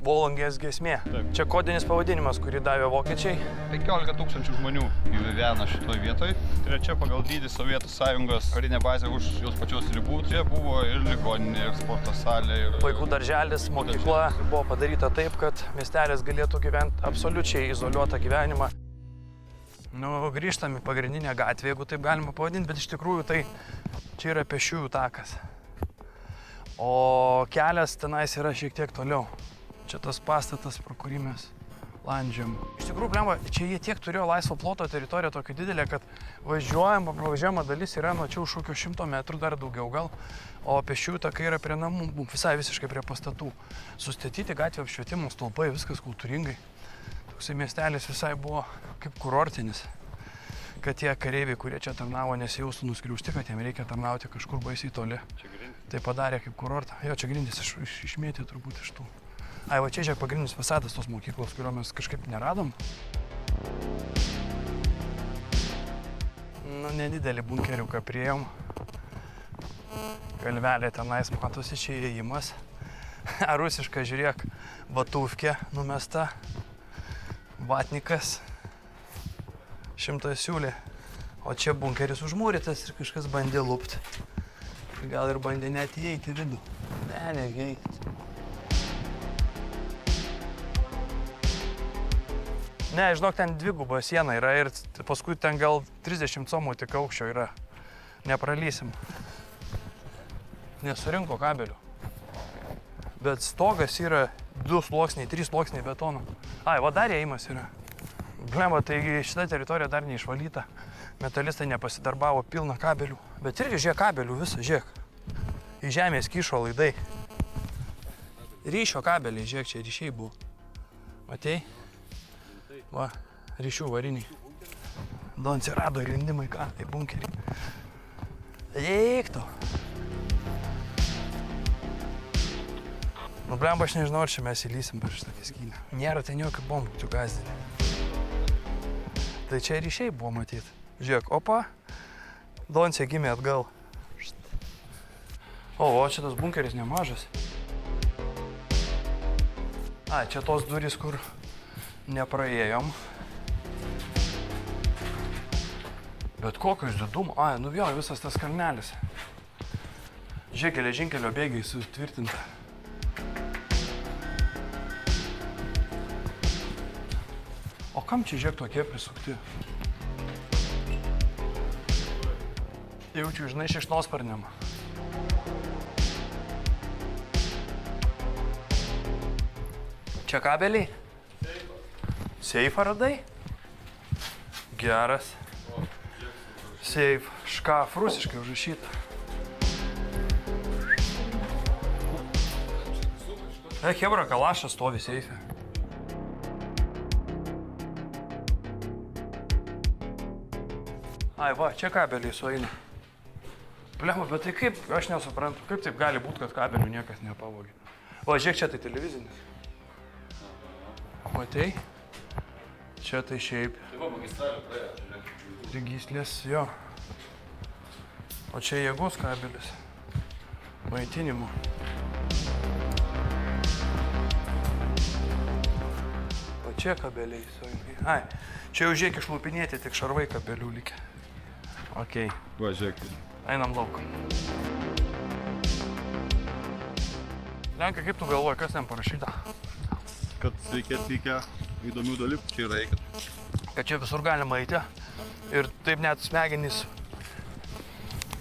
Volungės giesmė. Čia kodinis pavadinimas, kurį davė vokiečiai. 15 000 žmonių gyvena šitoje vietoje. Trečia pagal dydį Sovietų Sąjungos karinė bazė už jos pačios ribų. Čia buvo ir ligoninė, ir sporto salė. Ir vaikų darželis, mokykla. Buvo padaryta taip, kad miestelis galėtų gyventi absoliučiai izoliuotą gyvenimą. Grįžtam į pagrindinę gatvę, jeigu taip galima pavadinti, bet iš tikrųjų tai čia yra pėsčiųjų takas. O kelias tenais yra šiek tiek toliau. Čia tas pastatas, pro kurį mes landžiam. Iš tikrųjų, blemba, čia jie tiek turėjo laisvo ploto teritoriją tokia didelė, kad pravažiuojama dalis yra nuo čia už kokio 100 metrų, dar daugiau gal. O pėsčiųjų takai yra prie namų, visai visiškai prie pastatų. Sustatyti gatvė apšvietimo stulpai, viskas kultūringai. Toksai miestelis visai buvo kaip kurortinis. Kad tie kareiviai, kurie čia tarnavo, nesijaustų nuskriausti, kad jiem reikia tarnauti kažkur baisiai toli. Tai padarė kaip kurortą. Jo, čia grindys išmėtė turbūt iš tų. Ai, va čia žiūrėk pagrindinis fasadas tos mokyklos, kurio mes kažkaip neradom. Nedidelį bunkeriuką priėjom. Galvelė tenais matosi čia įėjimas. Rusiška, žiūrėk, vatuvkė numesta. Vatnikas. 100 siūlė. O čia bunkeris užmūrytas ir kažkas bandė lupt. Gal ir bandė net įeiti į vidų. Negi eiti. Ne, žinok, ten dviguba siena yra ir paskui ten gal 30 comų tik aukščio yra. Nepralysim. Nesurinko kabelių. Bet stogas yra 2 sluoksniai, 3 sluoksniai betono. Ai, va dar įėjimas yra. Blemba, taigi šita teritorija dar neišvalyta. Metalistai nepasidarbavo pilną kabelių. Bet irgi žiūrėk kabelių visą, žiūrėk. Į žemės kyšo laidai. Ryšio kabeliai, žiūrėk, čia ryšiai buvo. Matei? Va, ryšių variniai. Donci rado įlindimai, ką, tai bunkerį. Eikto. Blemba, aš nežinau, ar čia mes įlysim per šitą skylę. Nėra ten jokių bombų, tu gazdini. Tai čia ryšiai buvo matyti. Žiūrėk, opa, Donce gimė atgal. O, šitas bunkeris nemažas. Ai, čia tos durys, kur nepraėjom. Bet kokios didumo. Ai, jo, visas tas kalnelis. Žiūrėk, geležinkelio bėgiai sutvirtinta. O kam čia, žiūrėk, tokie prisukti? Jaučiu, žinai, šikšnosparniam. Čia kabeliai? Seifą radai? Geras. Seif, škaf, rusiškai užrašyta. Hebra, kalašas stovi seife. Ai, va, čia kabeliai sueina. Blema, bet tai kaip, aš nesuprantu, kaip taip gali būti, kad kabelių niekas nepavogė. O, žiūrėk, čia tai televizinis. Matei? Čia tai šiaip. Tai va, magistralė praėjo, žiūrėk. Trigyslės, jo. O čia jėgos kabelis. Maitinimo. O čia kabeliai sueina. Ai, čia jau žiūrėk išlupinėti, tik šarvai kabelių likę. Okei. Va, žiūrėk. Einam lauk. Lenkai, kaip tu galvoji, kas ten parašyta? Kad sveiki atvykę įdomių dalykų čia yra eikit. Kad čia visur galima eiti ir taip net smegenys.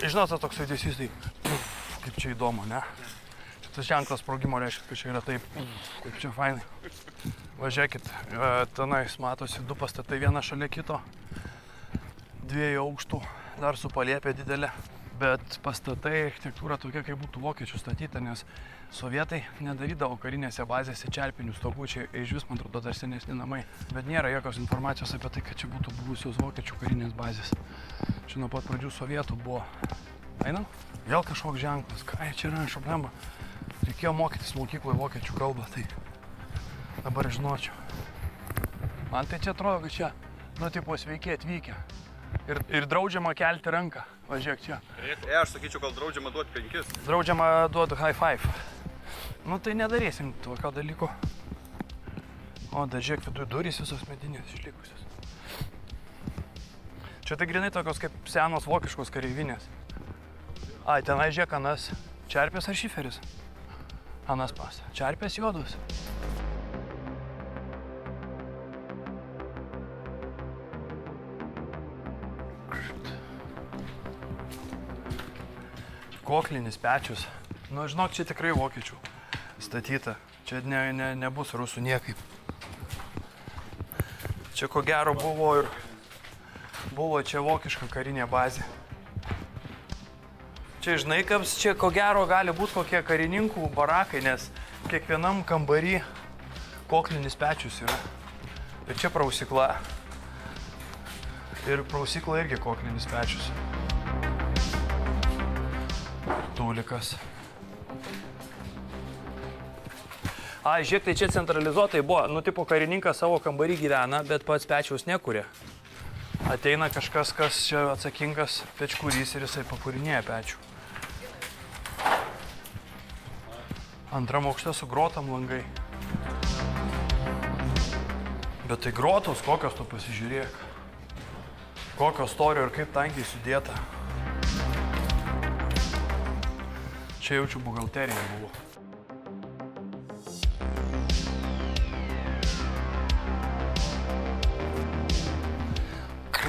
Žinot, toks judesys, tai kaip čia įdomu, ne? Tas ženklas sprogimo reiškia, kad čia yra taip, kaip čia fainai. Važiuokit, tenais matosi 2 pastatai vieną šalia kito. 2 aukštų, dar su palėpė didelė. Bet pastatai, architektūra tokia, kaip būtų vokiečių statyta, nes sovietai nedarydavo karinėse bazėse čerpinių stogų, čia iš vis, man atrodo, dar senesni namai. Bet nėra jokios informacijos apie tai, kad čia būtų buvusios vokiečių karinės bazės. Čia nuo pat pradžių sovietų buvo. Einam? Vėl kažkoks ženklas. Ką čia yra, šablemba? Reikėjo mokytis mokykloje vokiečių kalbą, tai dabar žinočiau. Man tai čia atrodo, kad čia, tipo, sveiki atvykę. Ir draudžiama kelti ranką. Važiuok čia. Aš sakyčiau, gal draudžiama duoti 5. Draudžiama duoti high five. Nu tai nedarysim tokio dalyko. O, dar žiūrėk, viduje durys visos medinės išlikusios. Čia tai grinai tokios kaip senos vokiškos kareivinės. Ai, tenai žiūrėk, anas čerpės ar šiferis? Anas pas. Čerpės juodus. Koklinis pečius. Nu, žinok, čia tikrai vokiečių statyta. Čia nebus rusų niekaip. Čia ko gero buvo čia vokiška karinė bazė. Čia, žinai, kas čia ko gero gali būti kokie karininkų barakai, nes kiekvienam kambarį koklinis pečius yra. Ir čia prausikla. Ir prausikla irgi koklinis pečius. Tūlikas. Ai, žiūrėk, tai čia centralizuotai buvo. Nu, tipo, karininkas savo kambarį gyvena, bet pats pečiaus nekuria. Ateina kažkas, kas čia atsakingas pečkurys ir jisai pakūrinėja pečių. Antram aukšte su grotam langai. Bet tai grotos, kokios tu pasižiūrėk. Kokios storio ir kaip tankiai sudėta. Čia jaučiu buhalterija buvo.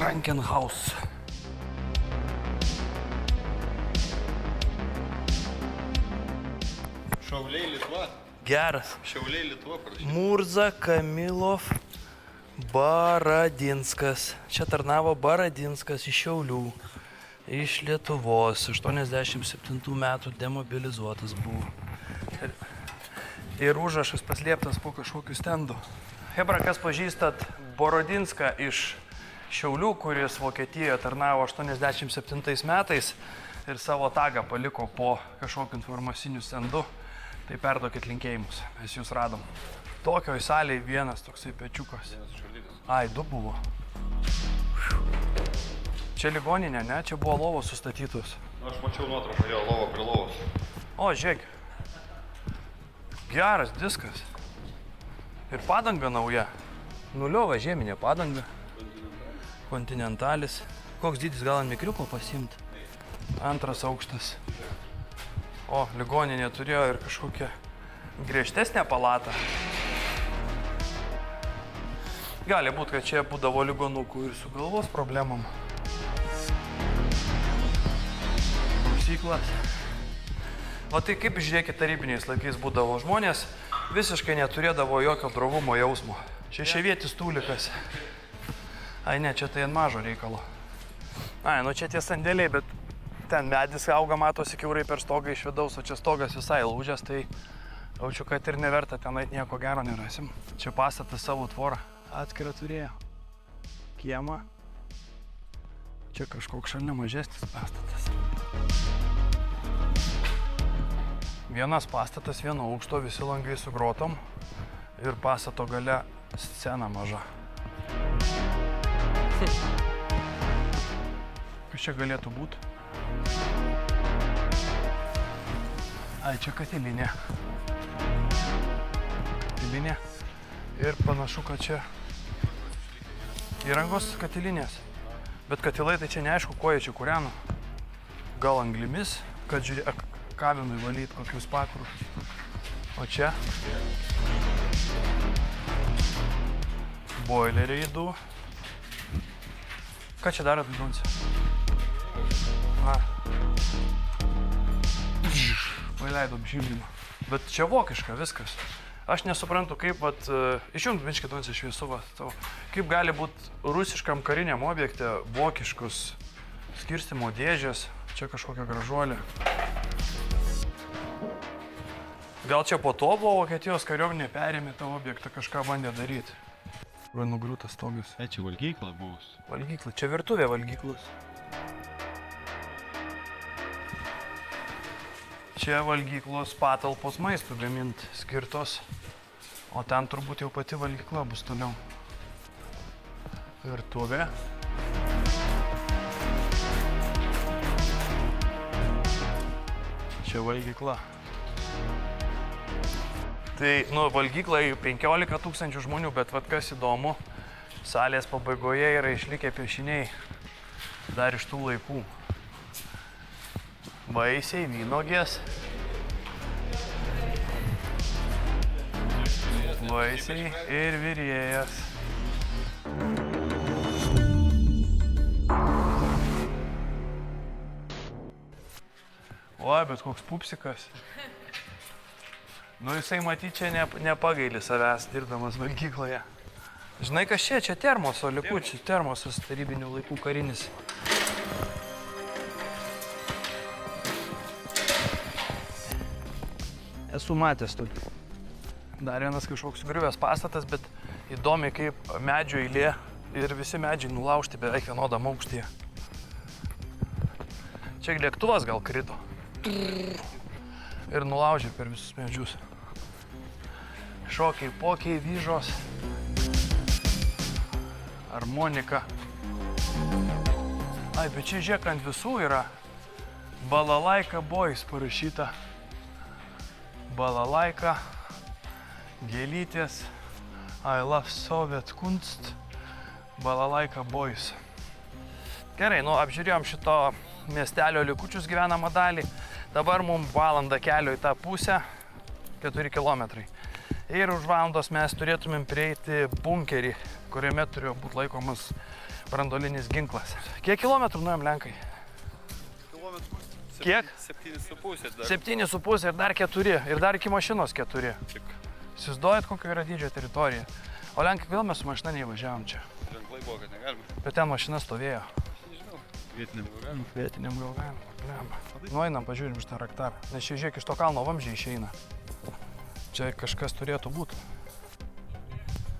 Krankenhaus. Šauliai Lietuva. Geras. Šiauliai Lietuva parašyta. Murza Kamilov Baradinskas. Čia tarnavo Baradinskas iš Šiaulių. Iš Lietuvos. 87 metų demobilizuotas buvo. Ir užrašas paslėptas po kažkokiu stendu. Hebra, kas pažįstat Borodinską iš Šiaulių, kuris Vokietijoje tarnavo 87 metais ir savo tagą paliko po kažkokiu informaciniu stendu, tai perduokit linkėjimus, mes jūs radom. Tokioj salėj vienas toksai pečiukas. Ai, du buvo. Čia ligoninė, ne? Čia buvo lovos sustatytos. Aš mačiau nuotrauką, jo, lovo prie lovos. O, žiūrėk. Geras diskas. Ir padanga nauja. Nuliova žieminė padanga. Kontinentalis. Koks dydis, gal ant mikriuko pasiimt? Antras aukštas. O, ligoninė turėjo ir kažkokią griežtesnę palatą. Gali būt, kad čia būdavo ligonukų ir su galvos problemom. Prausyklas. O tai kaip, žiūrėkit, tarybiniais laikais būdavo žmonės, visiškai neturėdavo jokio drovumo jausmo. Šešiavietis tūlikas. Ai ne, čia tai ant mažo reikalo. Ai, nu čia tie sandėliai, bet ten medis auga, matosi kiaurai per stogą iš vidaus, o čia stogas visai lūžęs, tai jaučiu, kad ir neverta tenai nieko gero nerasim. Čia pastatas savo tvorą atskirą turėjo. Kiemą. Čia kažkoks šalia mažesnis pastatas. Vienas pastatas, vieno aukšto, visi langai su grotom ir pastato gale scena maža. Kas čia galėtų būti? Ai, čia katilinė. Katilinė. Ir panašu, kad čia įrangos katilinės. Bet katilai tai čia neaišku, ko jie čia kūreno. Gal anglimis, kad kavinui valyti kokius pakrus. O čia boileriai du. Ką čia darot, Dunce? Paleidom šildymą. Bet čia vokiška viskas. Aš nesuprantu, kaip, išjungt biškį Dunce šviesuvą. Kaip gali būti rusiškam kariniam objekte vokiškus skirstymo dėžės. Čia kažkokia gražuolė. Gal čia po to buvo Vokietijos kariuomenė perėmė tą objektą, kažką bandė daryti. Va, nugriūtas stogas. Čia valgykla bus. Valgykla. Čia virtuvė valgyklos. Čia valgyklos patalpos maistų gaminti skirtos, o ten turbūt jau pati valgykla bus toliau. Virtuvė. Čia valgykla. Tai, valgyklai 15 000 žmonių, bet vat kas įdomu, salės pabaigoje yra išlikę piešiniai dar iš tų laikų. Vaisiai, vynogės. Vaisiai ir virėjas. Oi, bet koks pupsikas. Jisai matyt čia nepagaili savęs dirbdamas valgykloje. Žinai, kas čia? Čia termoso likučių, termosas tarybinių laikų karinis. Esu matęs tokį. Dar vienas kažkoks griuvęs pastatas, bet įdomi kaip medžio eilė ir visi medžiai nulaužti beveik vienodam aukštyje. Čia lėktuvas gal krito. Ir nulaužė per visus medžius. Šokiai, pokiai, vyžos. Harmonika. Ai, bet čia žiūrėk ant visų yra Balalaika Boys parašyta. Balalaika, gėlytės, I love Soviet Kunst, Balalaika Boys. Gerai, apžiūrėjom šito miestelio likučius gyvenamą dalį. Dabar mums valanda kelio į tą pusę, 4 kilometrai. Ir už valandos mes turėtumėm prieiti bunkerį, kuriame turėjo būti laikomas branduolinis ginklas. Kiek kilometrų nuėjom Lenkai? Kiek? 7,5 dar. 7,5 ir dar 4. Ir dar iki mašinos 4. Įsivaizduojat, kokio yra dydžio teritorija. O Lenkai, vėl mes su mašina neįvažiavom čia. Ženklai buvo, kad negalima. Bet ten mašina stovėjo. Nežinau. Vietiniam gal galima. Vietiniam gal galima. Nueinam, pažiūrim šitą raktarą. Nes čia žiūrėk, iš to kalno vamzdžiai išeina. Čia kažkas turėtų būti.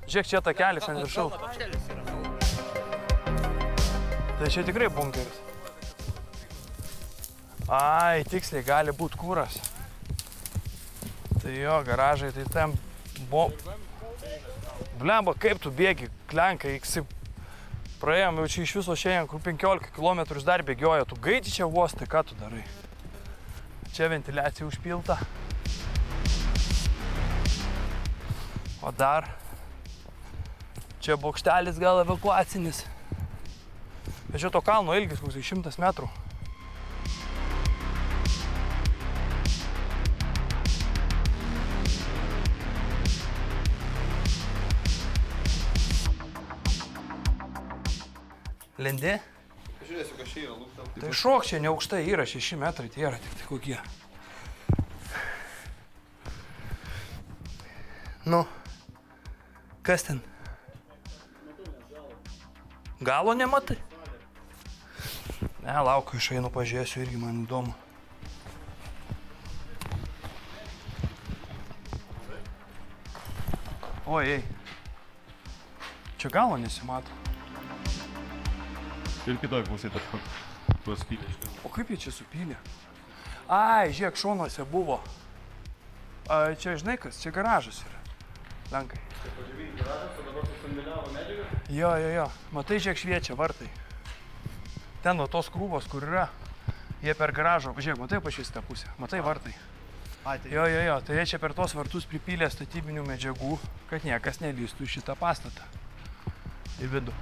Žiūrėk, čia takelis ant viršaus. Tai čia tikrai bunkeris. Ai, tiksliai, gali būti kūras. Tai jo, garažai, tai ten Blemba, kaip tu bėgi, Lenkai, praėjom jau čia iš viso šiandien, kur 15 km dar bėgioja, tu gaiti čia uostai, ką tu darai? Čia ventiliacija užpilta. O dar, čia bokštelis gal evakuacinis. Bet čia to kalno ilgis, koks 100 metrų. Lendi? Žiūrėsiu, kas čia yra lūptam. Tai šok čia neaukštai yra, 6 metrai, tai yra tik tai kokie. Kas ten? Galo nematai? Ne, laukiu, išeinu pažiūrėsiu, irgi man įdomu. Oi, ei. Čia galo nesimato. Ir kitoj pusėje tuos pylės. O kaip jie čia supylė? Ai, žiūrėk, šonuose buvo. Čia žinai kas, čia garažas yra. Lenkai. Čia pažiūrėjai garažas, o dabar susandėliavo medžiagą? Jo. Matai, žiūrėk, šviečia vartai. Ten va tos krūvos, kur yra, jie per garažą. Žiūrėk, matai pašviesti tą pusę. Matai vartai. Jo. Tai jie čia per tos vartus pripylė statybinių medžiagų, kad niekas nelįstų į šitą pastatą. Į vidų.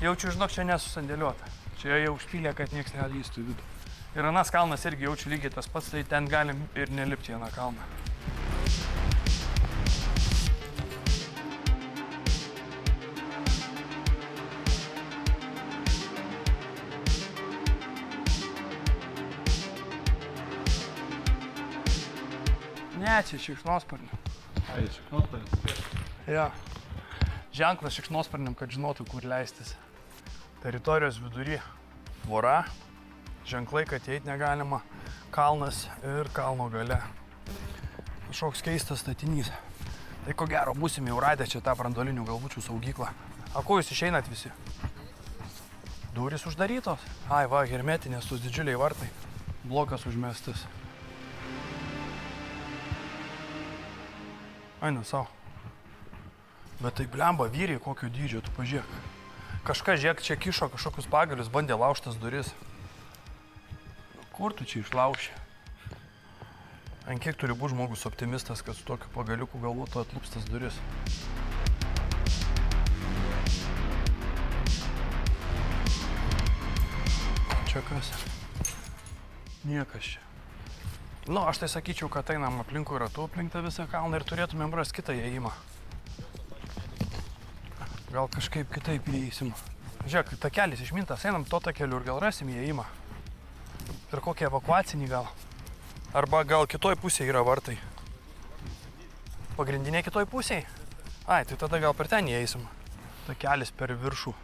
Jaučiu, žinok, čia nesusandėliuota. Čia jau užpylė, kad nieks nelįstų į vidų. Ir anas kalnas irgi jaučiu lygiai tas pats, tai ten galim ir nelipti į aną kalną. Ne, čia šikšnosparnių. Ai, šikšnosparnis. Jo. Ženklas šikšnosparniam, kad žinotų, kur leistis. Teritorijos vidury tvora, ženklai, kad eit negalima, kalnas ir kalno gale. Kažkoks keistas statinys. Tai ko gero, būsim jau radę čia tą branduolinių galvučių saugyklą. A, ko jūs išeinat visi? Durys uždarytos? Ai, va, hermetinės, tos didžiuliai vartai. Blokas užmestas. Eina savo. Bet tai blemba vyriai, kokio dydžio, tu pažiūrėk. Kažkas, žiūrėk, čia kišo kažkokius pagalius, bandė laužtas duris. Kur tu čia išlauši? Ant kiek turi būti žmogus optimistas, kad su tokiu pagaliuku galvotų atlūps tas duris? Čia kas? Niekas čia. Nu, aš tai sakyčiau, kad einam aplinkui ratu aplink tą visą kalną ir turėtumėm rasti kitą įėjimą. Gal kažkaip kitaip įeisim. Žiūrėk, takelis išmintas, einam to takeliu ir gal rasim įėjimą. Ir kokį evakuacinį gal. Arba gal kitoj pusėje yra vartai. Pagrindinė kitoj pusėje? Ai, tai tada gal per ten įeisim. Takelis per viršų.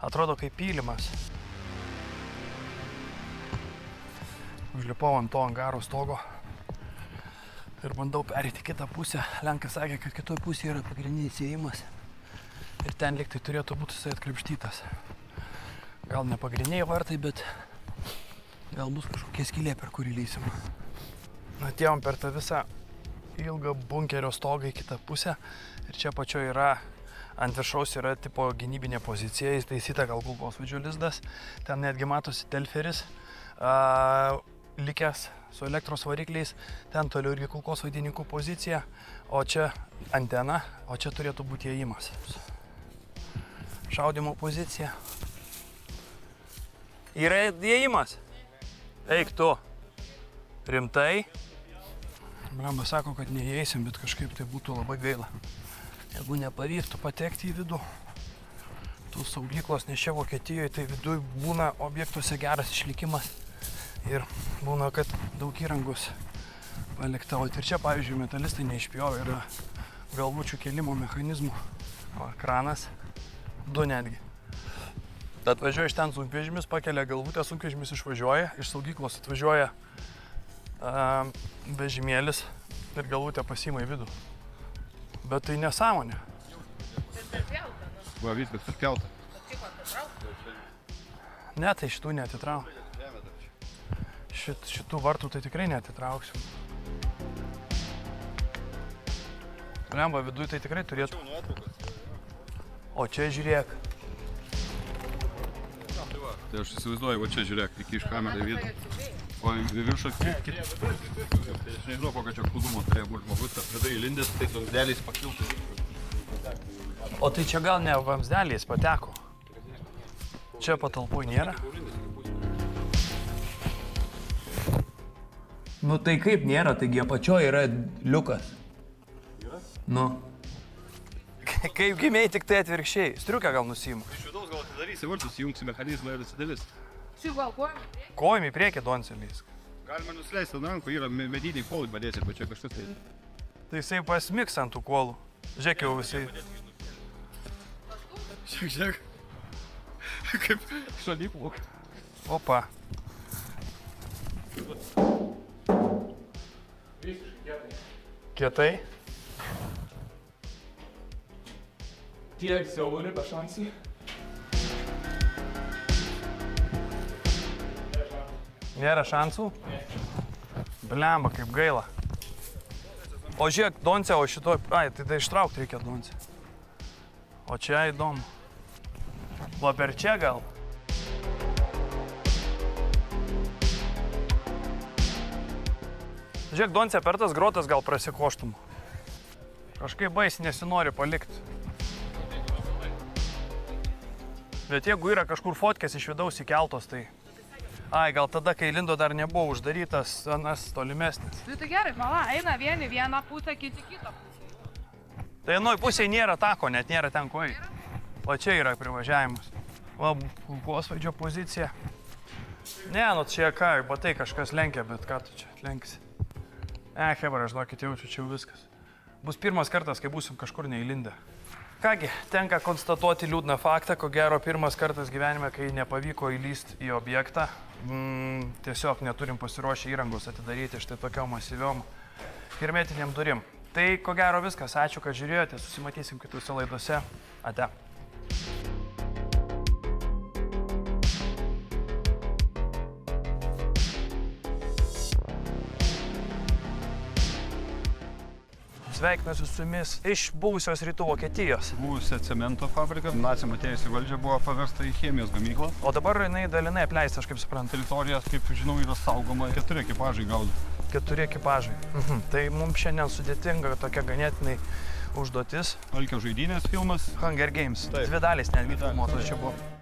Atrodo kaip pylimas. Užlipau ant to angaro stogo ir bandau perėti kitą pusę. Lenkas sakė, kad kitoj pusėje yra pagrindinis įėjimas. Ir ten lyg tai turėtų būti jisai atkrapštytas. Gal ne pagrindiniai vartai, bet gal bus kažkokia skylė, per kurį lysim. Atėjom per tą visą ilgą bunkerio stogą į kitą pusę. Ir čia pačioje yra, ant viršaus yra tipo gynybinė pozicija, įtaisyta gal kulkosvaidžio lizdas. Ten netgi matosi telferis. Likęs su elektros varikliais, ten toliau irgi kulkosvaidininkų pozicija, o čia antena, o čia turėtų būti įėjimas. Šaudymo pozicija. Yra įėjimas? Eik tu. Rimtai? Blemba sako, kad neįeisim, bet kažkaip tai būtų labai gaila. Jeigu nepavyktų patekti į vidų, tų saugyklos, nes čia Vokietijoje, tai viduj būna objektuose geras išlikimas. Ir būna, kad daug įrangos palikta. O ir čia, pavyzdžiui, metalistai neišpjovė, yra galvučių kėlimo mechanizmų. O, kranas, 2 netgi. Tad atvažiuoja iš ten sunkvežimis, pakelia galvutę, sunkvežimis išvažiuoja, iš saugyklos atvažiuoja vežimėlis ir galvutę pasiima į vidų. Bet tai nesąmonė. Va, viskas atkelta. Ne, tai šitų neatitraukia. Šitų vartų tai tikrai neatitrauksiu. Lemba, viduj tai tikrai turėtų. O čia žiūrėk. Tai aš įsivaizduoju, va čia žiūrėk, iki iš kamerą į vidų. O į viršą kitą. Aš nežinau, kokio čia kūdumo turėjo būti žmogus, kad vidai įlindęs, tai vamzdeliais pakiltų. O tai čia gal ne vamzdeliais pateko. Čia patalpoj nėra. Nu tai kaip nėra, taigi apačioje yra liukas. Yra? Nu. Kaip gimiai, tik tai atvirkščiai. Striukę gal nusiimu. Iš vidaus gal atidarysi vartus, įjungsi mechanizmą ir atsidalis. Kojim į priekį doncelys. Galima nusileisti ant rankų, yra mediniai kolai padėsi, bet čia kažkas tai. Tai jisai pasmiks ant tų kolų. Žiūrėk jau visai. Žiūrėk. Kaip šaly pluk. Opa. Kietai? Tiek siauri be šansų. Nėra šansų? Blemba, kaip gaila. O žiūrėk, doncę, o šito... Ai, tai ištraukti reikia doncę. O čia įdomu. Va per čia gal? Žiūrėk, doncę per tas grotas gal prasikoštum. Kažkaip baisiai nesinori palikti. Bet jeigu yra kažkur fotkės iš vidaus įkeltos, tai... Ai, gal tada, kai lindo dar nebuvo uždarytas, anas tolimesnis. Tai gerai, mala, eina vieni vieną pusę, kiti kitą pusę. Tai vienoj pusėje nėra tako, net nėra ten ko eiti. O čia yra privažiavimas. Va, kulkosvaidžio pozicija. Ne, nu čia ką, batai kažkas lenkia, bet ką tu čia lenksi? Hebra, žinokit, jaučiu, čia jau viskas. Bus pirmas kartas, kai būsim kažkur neįlindę. Kągi, tenka konstatuoti liūdną faktą, ko gero pirmas kartas gyvenime, kai nepavyko įlysti į objektą. Tiesiog neturim pasiruošę įrangos atidaryti štai tokiom masyviom hermetiniam durim. Tai ko gero viskas, ačiū, kad žiūrėjote, susimatysim kitose laidose. Ate. Sveikinuosi su jumis iš buvusios Rytų Vokietijos. Buvusią cemento fabriką, naciam atėjus į valdžią buvo paversta į chemijos gamyklą. O dabar jinai dalinai apleista, aš kaip suprantu. Teritorija, kaip žinau, yra saugoma. 4 ekipažai gaudo. 4 ekipažai. Tai mums šiandien sudėtinga tokia ganėtinai užduotis. Alkio žaidynės filmas. Hunger Games. Taip. 2 dalys netgi Dvi dalys. filmuotos čia buvo.